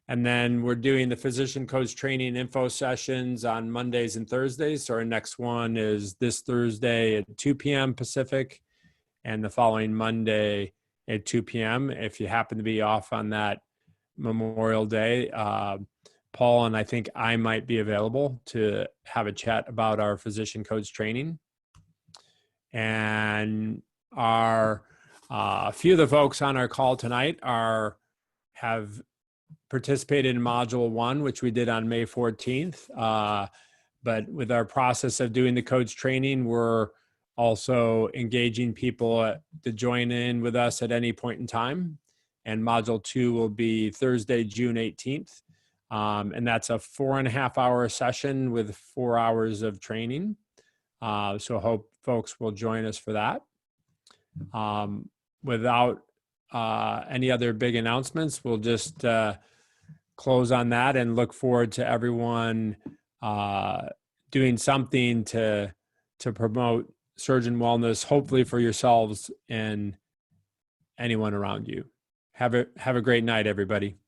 Speaker 1: And then we're doing the physician coach training info sessions on Mondays and Thursdays. So our next one is this Thursday at 2 p.m. Pacific, and the following Monday at 2 p.m. If you happen to be off on that Memorial Day, Paul and I think I might be available to have a chat about our physician coach training. And our a few of the folks on our call tonight have participated in Module 1, which we did on May 14th. But with our process of doing the coach training, we're also engaging people to join in with us at any point in time. And Module 2 will be Thursday, June 18th. And that's a 4.5-hour session with 4 hours of training. So hope folks will join us for that. Without any other big announcements, we'll just close on that and look forward to everyone doing something to to promote surgeon wellness, hopefully for yourselves and anyone around you. Have a great night, everybody.